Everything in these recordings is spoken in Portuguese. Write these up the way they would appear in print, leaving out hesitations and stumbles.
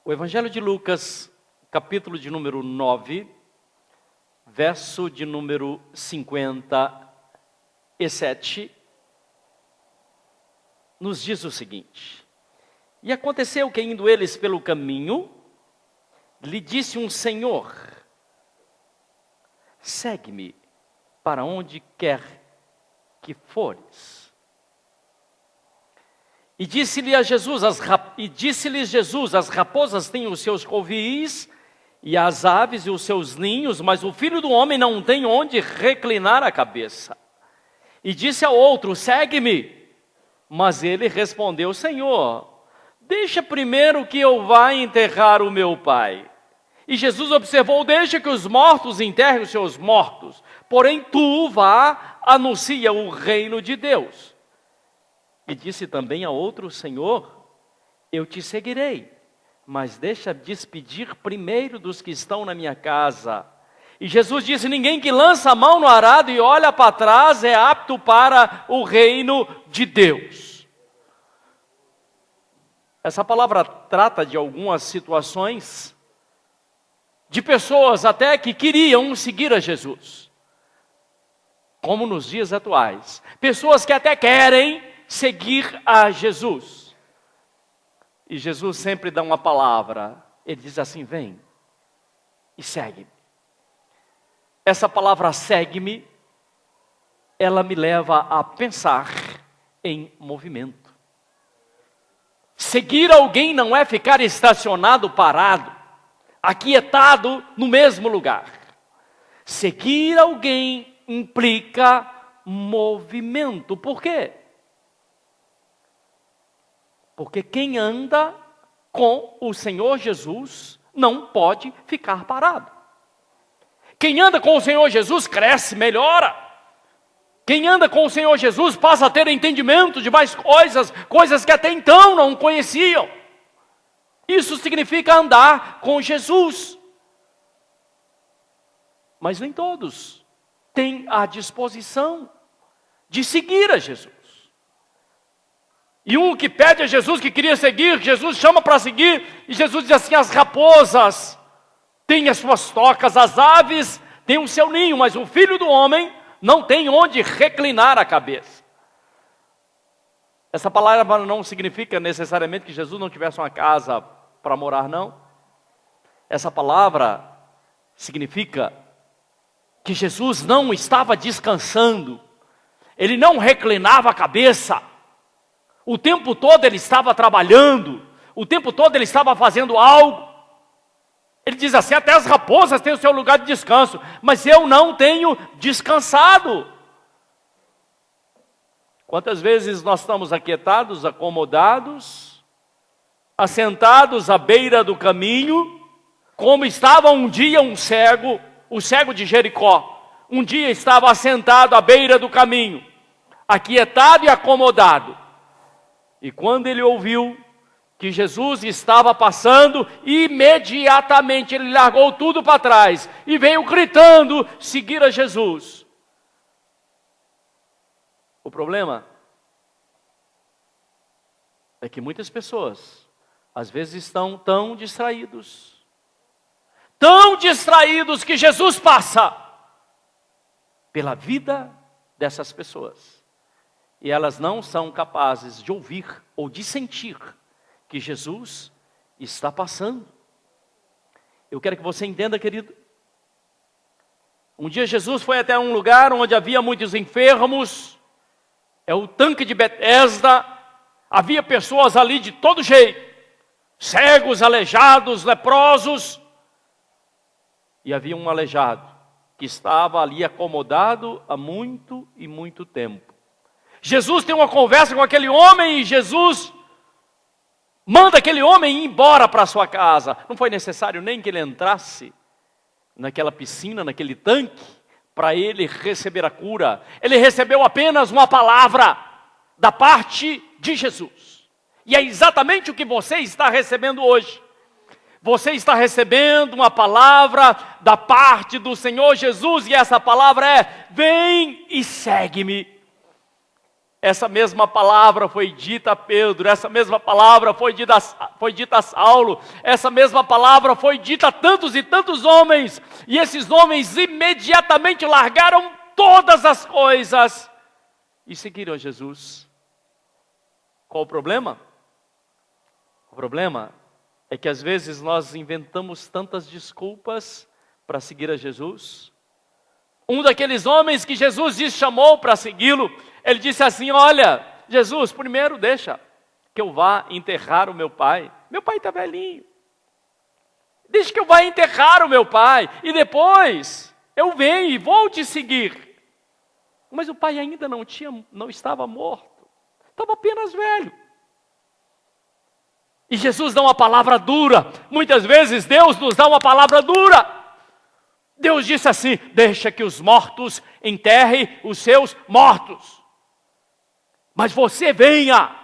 O Evangelho de Lucas, capítulo de número 9, verso de número 57, nos diz o seguinte: E aconteceu que, indo eles pelo caminho, lhe disse um senhor: Segue-me para onde quer que fores. E disse-lhes Jesus, as raposas têm os seus covis, e as aves e os seus ninhos, mas o Filho do Homem não tem onde reclinar a cabeça. E disse ao outro: Segue-me. Mas ele respondeu: Senhor, deixa primeiro que eu vá enterrar o meu pai. E Jesus observou: Deixa que os mortos enterrem os seus mortos, porém tu vá, anuncia o reino de Deus. E disse também a outro: Senhor, eu te seguirei, mas deixa despedir primeiro dos que estão na minha casa. E Jesus disse: Ninguém que lança a mão no arado e olha para trás é apto para o reino de Deus. Essa palavra trata de algumas situações de pessoas até que queriam seguir a Jesus, como nos dias atuais. Pessoas que até querem seguir a Jesus. E Jesus sempre dá uma palavra. Ele diz assim: vem e segue-me. Essa palavra segue-me, ela me leva a pensar em movimento. Seguir alguém não é ficar estacionado, parado, aquietado no mesmo lugar. Seguir alguém implica movimento. Por quê? Porque quem anda com o Senhor Jesus não pode ficar parado. Quem anda com o Senhor Jesus cresce, melhora. Quem anda com o Senhor Jesus passa a ter entendimento de mais coisas que até então não conheciam. Isso significa andar com Jesus. Mas nem todos têm a disposição de seguir a Jesus. E um que pede a Jesus, que queria seguir, Jesus chama para seguir, e Jesus diz assim: as raposas têm as suas tocas, as aves têm o seu ninho, mas o Filho do Homem não tem onde reclinar a cabeça. Essa palavra não significa necessariamente que Jesus não tivesse uma casa para morar, não. Essa palavra significa que Jesus não estava descansando, ele não reclinava a cabeça. O tempo todo ele estava trabalhando, o tempo todo ele estava fazendo algo. Ele diz assim: até as raposas têm o seu lugar de descanso, mas eu não tenho descansado. Quantas vezes nós estamos aquietados, acomodados, assentados à beira do caminho, como estava um dia um cego, o cego de Jericó. Um dia estava assentado à beira do caminho, aquietado e acomodado. E quando ele ouviu que Jesus estava passando, imediatamente ele largou tudo para trás e veio gritando seguir a Jesus. O problema é que muitas pessoas, às vezes, estão tão distraídos que Jesus passa pela vida dessas pessoas. E elas não são capazes de ouvir ou de sentir que Jesus está passando. Eu quero que você entenda, querido. Um dia Jesus foi até um lugar onde havia muitos enfermos. É o tanque de Betesda. Havia pessoas ali de todo jeito. Cegos, aleijados, leprosos. E havia um aleijado que estava ali acomodado há muito e muito tempo. Jesus tem uma conversa com aquele homem e Jesus manda aquele homem ir embora para sua casa. Não foi necessário nem que ele entrasse naquela piscina, naquele tanque, para ele receber a cura. Ele recebeu apenas uma palavra da parte de Jesus. E é exatamente o que você está recebendo hoje. Você está recebendo uma palavra da parte do Senhor Jesus, e essa palavra é: vem e segue-me. Essa mesma palavra foi dita a Pedro, essa mesma palavra foi dita a Saulo, essa mesma palavra foi dita a tantos e tantos homens, e esses homens imediatamente largaram todas as coisas e seguiram a Jesus. Qual o problema? O problema é que às vezes nós inventamos tantas desculpas para seguir a Jesus. Um daqueles homens que Jesus chamou para segui-lo, ele disse assim: olha, Jesus, primeiro deixa que eu vá enterrar o meu pai. Meu pai está velhinho. Deixa que eu vá enterrar o meu pai, e depois eu venho e vou te seguir. Mas o pai ainda não estava morto, estava apenas velho. E Jesus dá uma palavra dura. Muitas vezes Deus nos dá uma palavra dura. Deus disse assim: deixa que os mortos enterrem os seus mortos. Mas você venha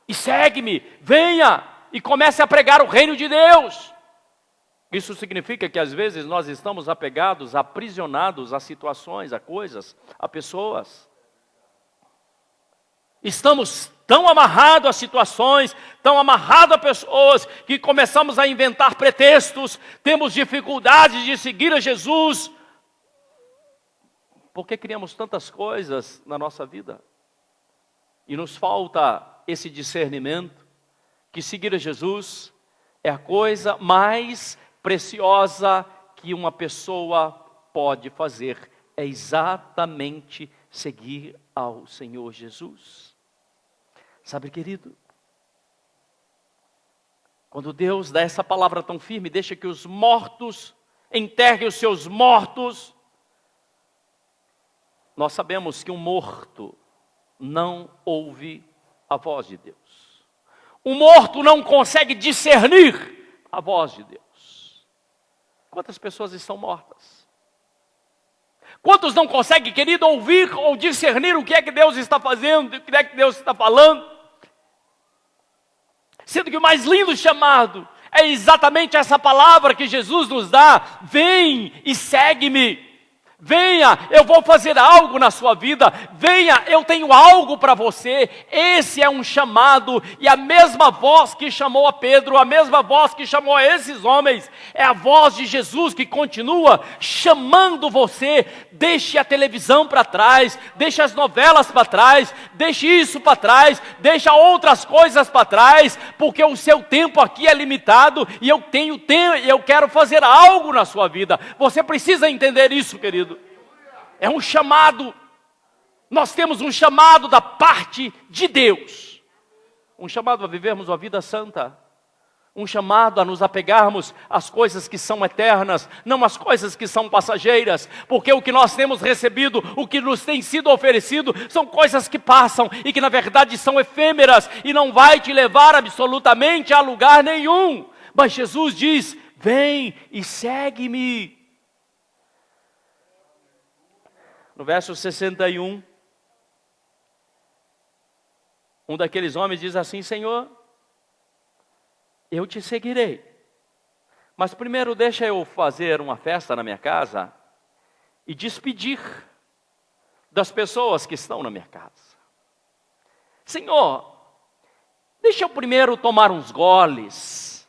e segue-me, venha e comece a pregar o reino de Deus. Isso significa que às vezes nós estamos apegados, aprisionados a situações, a coisas, a pessoas. Estamos tão amarrados a situações, tão amarrados a pessoas, que começamos a inventar pretextos, temos dificuldades de seguir a Jesus, porque criamos tantas coisas na nossa vida, e nos falta esse discernimento, que seguir a Jesus é a coisa mais preciosa que uma pessoa pode fazer, é exatamente seguir ao Senhor Jesus. Sabe, querido, quando Deus dá essa palavra tão firme, deixa que os mortos enterrem os seus mortos, nós sabemos que um morto não ouve a voz de Deus. O morto não consegue discernir a voz de Deus. Quantas pessoas estão mortas? Quantos não conseguem, querido, ouvir ou discernir o que é que Deus está fazendo, o que é que Deus está falando? Sendo que o mais lindo chamado é exatamente essa palavra que Jesus nos dá: vem e segue-me. Venha, eu vou fazer algo na sua vida. Venha, eu tenho algo para você. Esse é um chamado, e a mesma voz que chamou a Pedro, a mesma voz que chamou a esses homens, é a voz de Jesus que continua chamando você. Deixe a televisão para trás, deixe as novelas para trás, deixe isso para trás, deixe outras coisas para trás, porque o seu tempo aqui é limitado, e eu tenho tempo, eu quero fazer algo na sua vida. Você precisa entender isso, querido. É um chamado. Nós temos um chamado da parte de Deus, um chamado a vivermos uma vida santa, um chamado a nos apegarmos às coisas que são eternas, não às coisas que são passageiras, porque o que nós temos recebido, o que nos tem sido oferecido, são coisas que passam e que na verdade são efêmeras e não vai te levar absolutamente a lugar nenhum. Mas Jesus diz: vem e segue-me. No verso 61, um daqueles homens diz assim: Senhor, eu te seguirei, mas primeiro deixa eu fazer uma festa na minha casa e despedir das pessoas que estão na minha casa. Senhor, deixa eu primeiro tomar uns goles,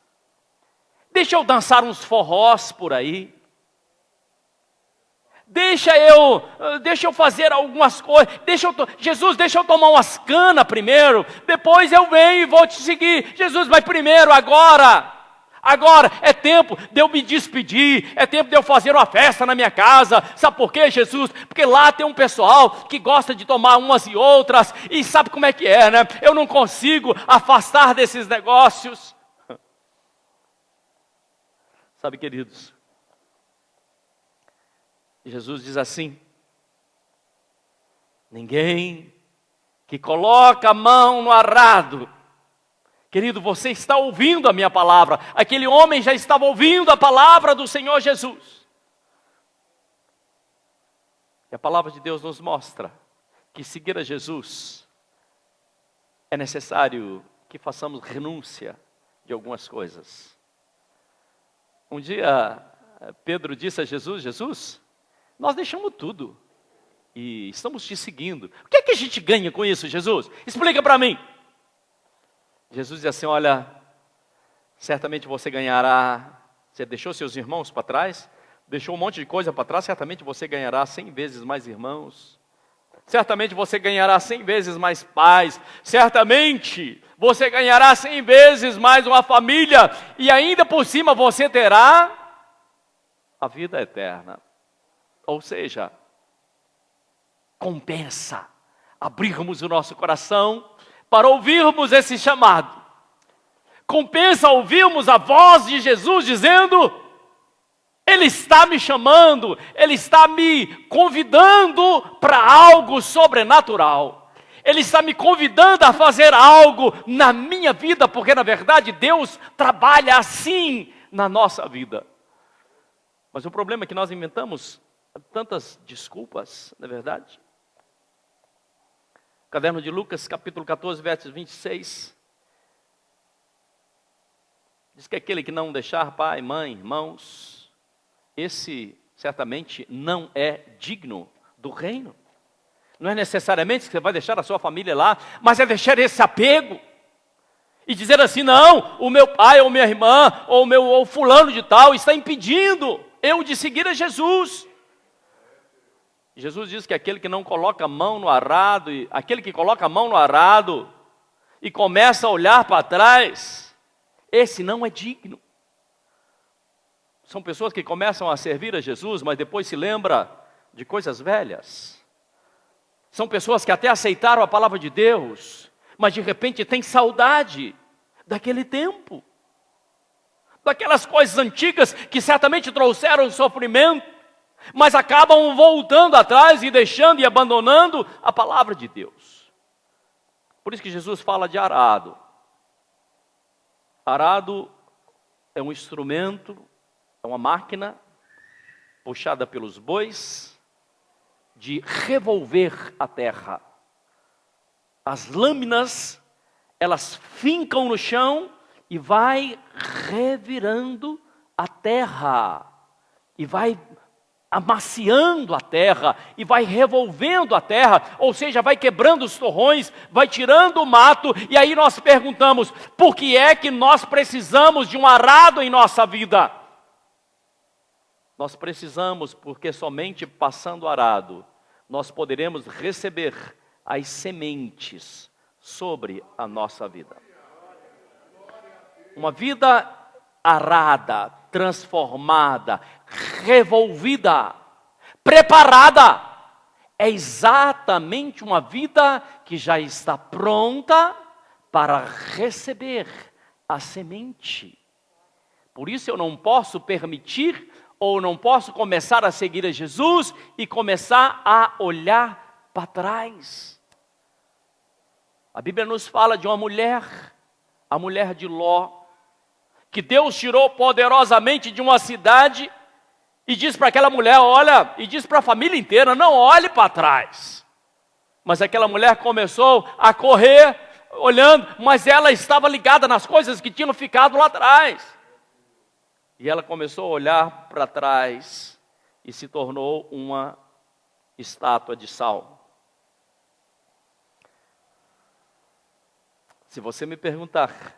deixa eu dançar uns forrós por aí, deixa eu fazer algumas coisas, Jesus, deixa eu tomar umas canas primeiro, depois eu venho e vou te seguir. Jesus, mas primeiro, agora é tempo de eu me despedir, é tempo de eu fazer uma festa na minha casa. Sabe por quê, Jesus? Porque lá tem um pessoal que gosta de tomar umas e outras, e sabe como é que é, né? Eu não consigo afastar desses negócios. Sabe, queridos, Jesus diz assim: ninguém que coloca a mão no arado. Querido, você está ouvindo a minha palavra. Aquele homem já estava ouvindo a palavra do Senhor Jesus. E a palavra de Deus nos mostra que seguir a Jesus é necessário que façamos renúncia de algumas coisas. Um dia Pedro disse a Jesus: Jesus, nós deixamos tudo. e estamos te seguindo. O que é que a gente ganha com isso, Jesus? Explica para mim. Jesus diz assim, olha, certamente você ganhará, você deixou seus irmãos para trás, deixou um monte de coisa para trás, certamente você ganhará 100 vezes mais irmãos. Certamente você ganhará 100 vezes mais pais. Certamente você ganhará 100 vezes mais uma família. E ainda por cima você terá a vida eterna. Ou seja, compensa abrirmos o nosso coração para ouvirmos esse chamado. Compensa ouvirmos a voz de Jesus dizendo... Ele está me chamando, Ele está me convidando para algo sobrenatural. Ele está me convidando a fazer algo na minha vida, porque na verdade Deus trabalha assim na nossa vida. Mas o problema é que nós inventamos tantas desculpas, não é verdade? Caderno de Lucas, capítulo 14, versos 26. Diz que aquele que não deixar pai, mãe, irmãos... Esse certamente não é digno do reino. Não é necessariamente que você vai deixar a sua família lá, mas é deixar esse apego. E dizer assim, não, o meu pai ou minha irmã, ou fulano de tal, está impedindo eu de seguir a Jesus. Jesus diz que aquele que não coloca a mão no arado, aquele que coloca a mão no arado e começa a olhar para trás, esse não é digno. São pessoas que começam a servir a Jesus, mas depois se lembra de coisas velhas. São pessoas que até aceitaram a palavra de Deus, mas de repente têm saudade daquele tempo. Daquelas coisas antigas que certamente trouxeram sofrimento, mas acabam voltando atrás e deixando e abandonando a palavra de Deus. Por isso que Jesus fala de arado. Arado é um instrumento, é uma máquina puxada pelos bois de revolver a terra. As lâminas, elas fincam no chão e vai revirando a terra. E vai amaciando a terra e vai revolvendo a terra, ou seja, vai quebrando os torrões, vai tirando o mato. E aí nós perguntamos, por que é que nós precisamos de um arado em nossa vida? Nós precisamos, porque somente passando o arado, nós poderemos receber as sementes sobre a nossa vida. Uma vida arada, transformada, revolvida, preparada, é exatamente uma vida que já está pronta para receber a semente. Por isso eu não posso permitir ou não posso começar a seguir a Jesus e começar a olhar para trás. A Bíblia nos fala de uma mulher, a mulher de Ló, que Deus tirou poderosamente de uma cidade e diz para aquela mulher, olha, e diz para a família inteira, não olhe para trás. Mas aquela mulher começou a correr, olhando, mas ela estava ligada nas coisas que tinham ficado lá atrás. E ela começou a olhar para trás e se tornou uma estátua de sal. Se você me perguntar,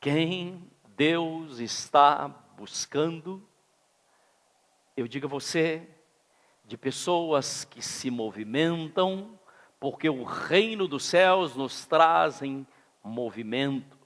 quem Deus está buscando, eu digo a você, de pessoas que se movimentam, porque o reino dos céus nos traz em movimento.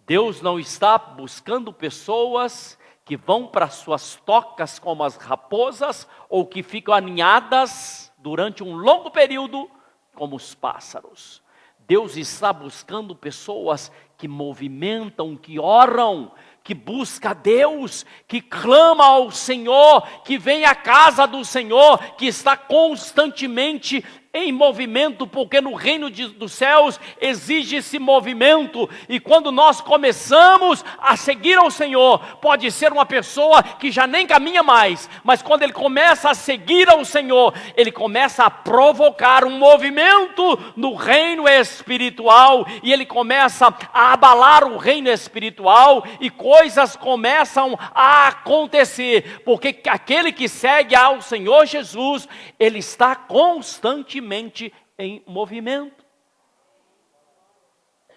Deus não está buscando pessoas que vão para suas tocas como as raposas, ou que ficam aninhadas durante um longo período como os pássaros. Deus está buscando pessoas que movimentam, que oram, que busca a Deus, que clama ao Senhor, que vem à casa do Senhor, que está constantemente em movimento, porque no reino dos céus exige esse movimento. E quando nós começamos a seguir ao Senhor, pode ser uma pessoa que já nem caminha mais, mas quando ele começa a seguir ao Senhor, ele começa a provocar um movimento no reino espiritual, e ele começa a abalar o reino espiritual, e coisas começam a acontecer, porque aquele que segue ao Senhor Jesus, ele está constantemente em movimento.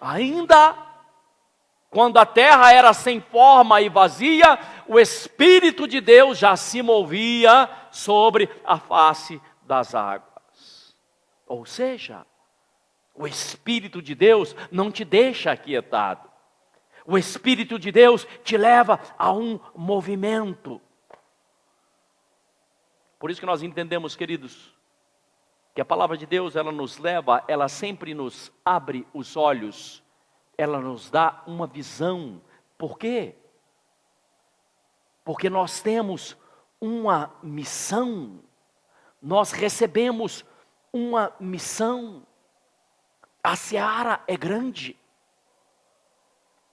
Ainda quando a terra era sem forma e vazia, o Espírito de Deus já se movia sobre a face das águas. Ou seja, o Espírito de Deus não te deixa aquietado. O Espírito de Deus te leva a um movimento. Por isso que nós entendemos, queridos, que a palavra de Deus, ela nos leva, ela sempre nos abre os olhos, ela nos dá uma visão. Por quê? Porque nós temos uma missão, nós recebemos uma missão. A seara é grande.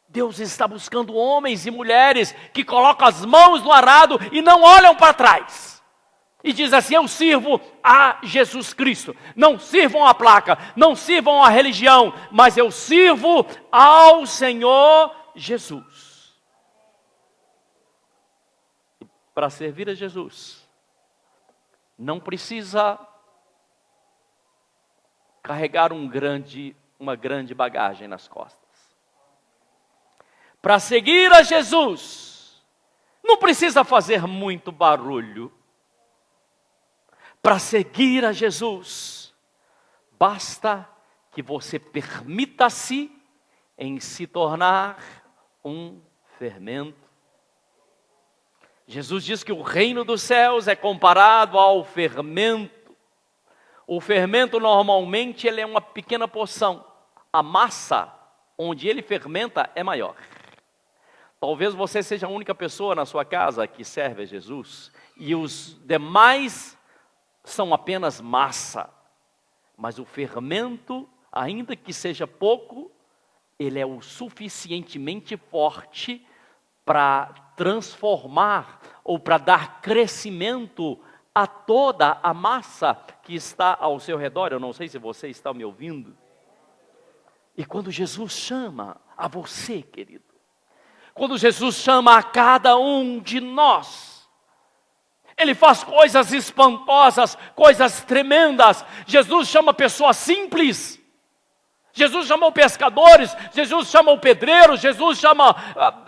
Deus está buscando homens e mulheres que colocam as mãos no arado e não olham para trás. E diz assim: eu sirvo a Jesus Cristo. Não sirvam a placa, não sirvam a religião, mas eu sirvo ao Senhor Jesus. E para servir a Jesus, não precisa carregar uma grande bagagem nas costas. Para seguir a Jesus, não precisa fazer muito barulho. Para seguir a Jesus, basta que você permita-se em se tornar um fermento. Jesus diz que o reino dos céus é comparado ao fermento. O fermento normalmente ele é uma pequena porção. A massa onde ele fermenta é maior. Talvez você seja a única pessoa na sua casa que serve a Jesus e os demais são apenas massa. Mas o fermento, ainda que seja pouco, ele é o suficientemente forte para transformar ou para dar crescimento a toda a massa que está ao seu redor. Eu não sei se você está me ouvindo. E quando Jesus chama a você, querido, quando Jesus chama a cada um de nós, Ele faz coisas espantosas, coisas tremendas. Jesus chama pessoas simples. Jesus chamou pescadores, Jesus chama o pedreiro, Jesus chama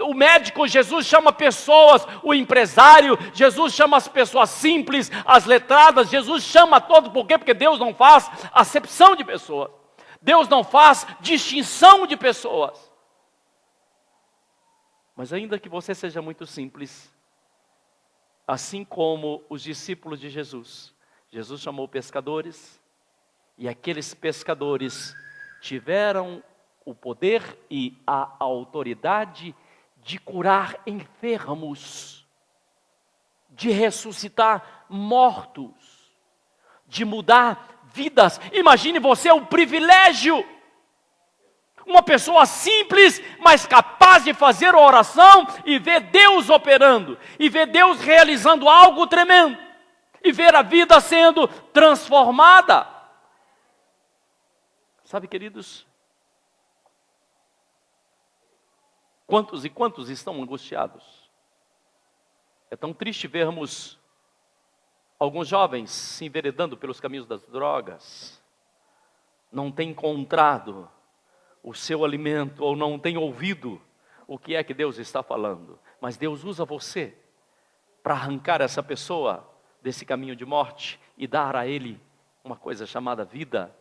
o médico, Jesus chama pessoas, o empresário, Jesus chama as pessoas simples, as letradas, Jesus chama todos. Por quê? Porque Deus não faz acepção de pessoas. Deus não faz distinção de pessoas. Mas ainda que você seja muito simples, assim como os discípulos de Jesus, Jesus chamou pescadores, e aqueles pescadores tiveram o poder e a autoridade de curar enfermos, de ressuscitar mortos, de mudar vidas. Imagine você o privilégio, uma pessoa simples, mas capaz de fazer a oração e ver Deus operando, e ver Deus realizando algo tremendo, e ver a vida sendo transformada. Sabe, queridos, quantos e quantos estão angustiados? É tão triste vermos alguns jovens se enveredando pelos caminhos das drogas, não têm encontrado o seu alimento, ou não têm ouvido o que é que Deus está falando. Mas Deus usa você para arrancar essa pessoa desse caminho de morte e dar a ele uma coisa chamada vida